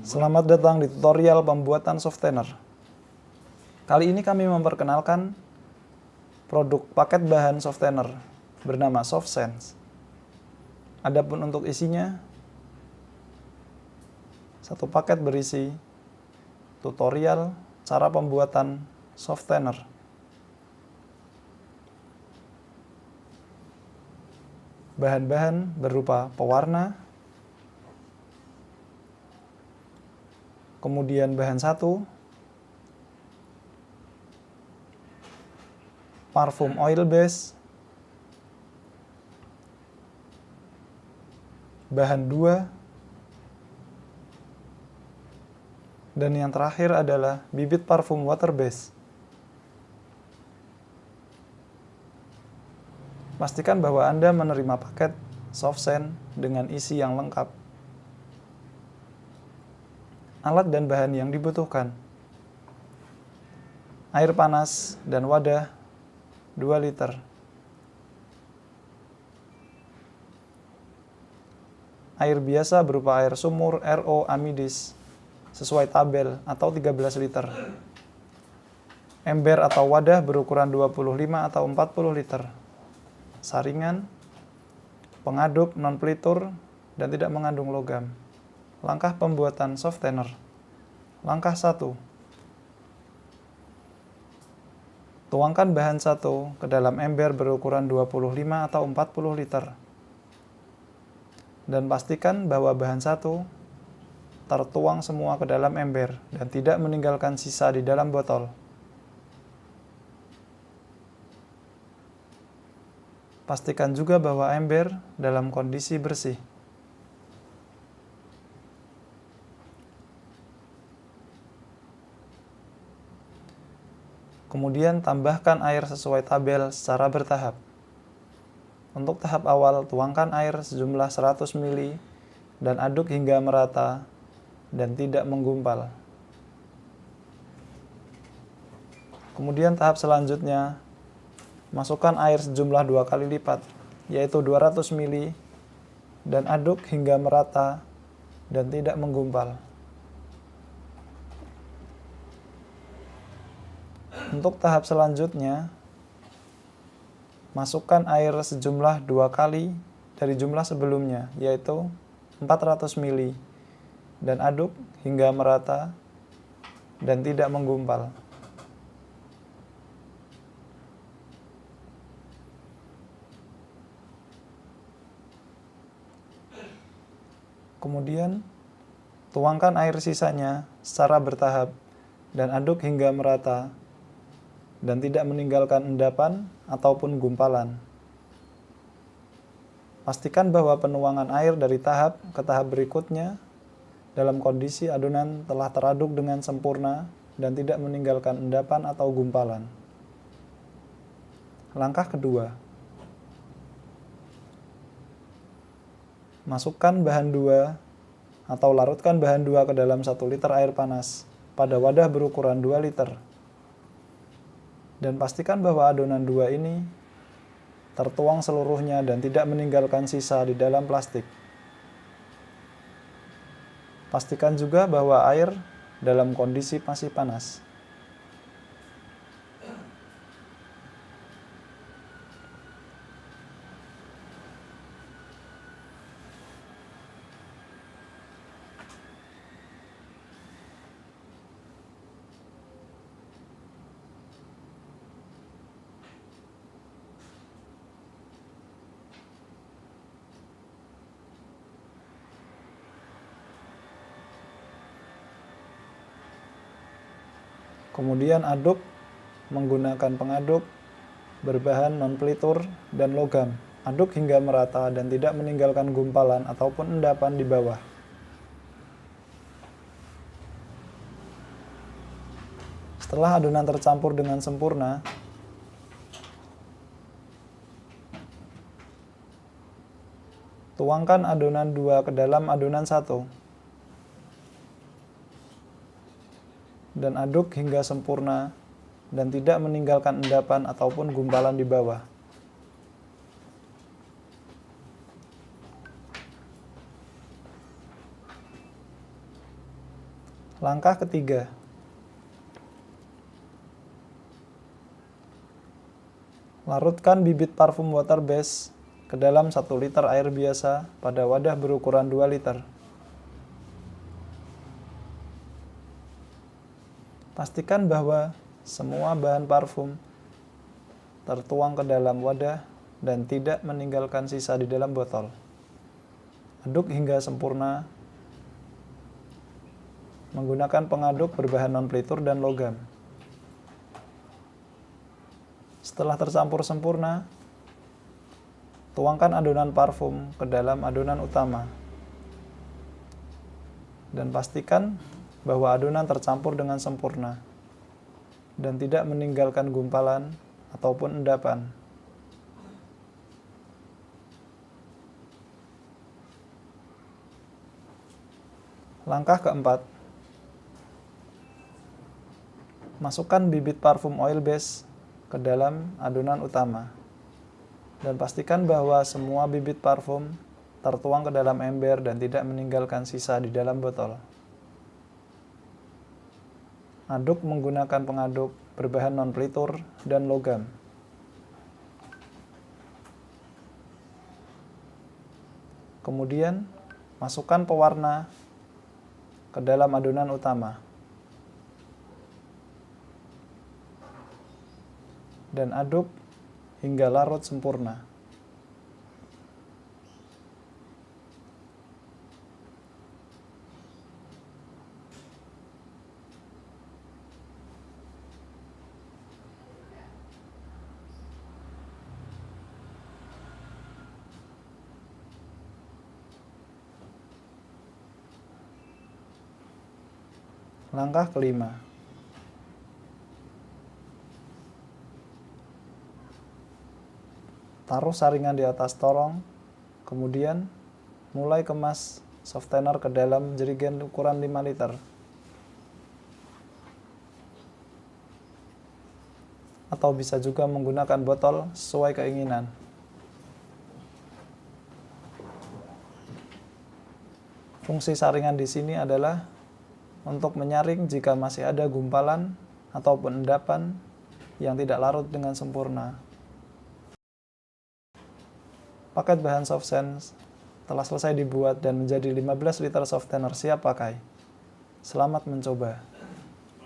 Selamat datang di tutorial pembuatan softener. Kali ini kami memperkenalkan produk paket bahan softener bernama SoftSense. Adapun untuk isinya, satu paket berisi tutorial cara pembuatan softener. Bahan-bahan berupa pewarna, kemudian bahan 1, parfum oil base, bahan 2, dan yang terakhir adalah bibit parfum water base. Pastikan bahwa Anda menerima paket SoftSense dengan isi yang lengkap. Alat dan bahan yang dibutuhkan: air panas dan wadah 2 liter, air biasa berupa air sumur RO Amidis sesuai tabel atau 13 liter, ember atau wadah berukuran 25 atau 40 liter, saringan, pengaduk non-pelitur dan tidak mengandung logam. Langkah pembuatan softener. Langkah 1. Tuangkan bahan 1 ke dalam ember berukuran 25 atau 40 liter. Dan pastikan bahwa bahan 1 tertuang semua ke dalam ember dan tidak meninggalkan sisa di dalam botol. Pastikan juga bahwa ember dalam kondisi bersih. Kemudian tambahkan air sesuai tabel secara bertahap. Untuk tahap awal, tuangkan air sejumlah 100 ml dan aduk hingga merata dan tidak menggumpal. Kemudian tahap selanjutnya, masukkan air sejumlah 2 kali lipat, yaitu 200 ml, dan aduk hingga merata dan tidak menggumpal. Untuk tahap selanjutnya, masukkan air sejumlah 2 kali dari jumlah sebelumnya, yaitu 400 ml, dan aduk hingga merata dan tidak menggumpal. Kemudian, tuangkan air sisanya secara bertahap dan aduk hingga merata dan tidak meninggalkan endapan ataupun gumpalan. Pastikan bahwa penuangan air dari tahap ke tahap berikutnya dalam kondisi adonan telah teraduk dengan sempurna dan tidak meninggalkan endapan atau gumpalan. Langkah kedua. Masukkan bahan 2 atau larutkan bahan 2 ke dalam 1 liter air panas pada wadah berukuran 2 liter. Dan pastikan bahwa adonan 2 ini tertuang seluruhnya dan tidak meninggalkan sisa di dalam plastik. Pastikan juga bahwa air dalam kondisi masih panas. Kemudian aduk menggunakan pengaduk berbahan non-pelitur dan logam. Aduk hingga merata dan tidak meninggalkan gumpalan ataupun endapan di bawah. Setelah adonan tercampur dengan sempurna, tuangkan adonan 2 ke dalam adonan 1. Dan aduk hingga sempurna dan tidak meninggalkan endapan ataupun gumpalan di bawah. Langkah ketiga, larutkan bibit parfum water base ke dalam 1 liter air biasa pada wadah berukuran 2 liter. Pastikan bahwa semua bahan parfum tertuang ke dalam wadah dan tidak meninggalkan sisa di dalam botol. Aduk hingga sempurna menggunakan pengaduk berbahan non-pelitur dan logam. Setelah tercampur sempurna, tuangkan adonan parfum ke dalam adonan utama. Dan pastikan bahwa adonan tercampur dengan sempurna dan tidak meninggalkan gumpalan ataupun endapan. Langkah keempat, masukkan bibit parfum oil base ke dalam adonan utama. Dan pastikan bahwa semua bibit parfum tertuang ke dalam ember dan tidak meninggalkan sisa di dalam botol. Aduk menggunakan pengaduk berbahan non-pelitur dan logam. Kemudian, masukkan pewarna ke dalam adonan utama. Dan aduk hingga larut sempurna. Langkah kelima, taruh saringan di atas torong, kemudian mulai kemas softener ke dalam jerigen ukuran 5 liter. Atau bisa juga menggunakan botol sesuai keinginan. Fungsi saringan di sini adalah untuk menyaring jika masih ada gumpalan ataupun endapan yang tidak larut dengan sempurna. Paket bahan soft sense telah selesai dibuat dan menjadi 15 liter softener siap pakai. Selamat mencoba.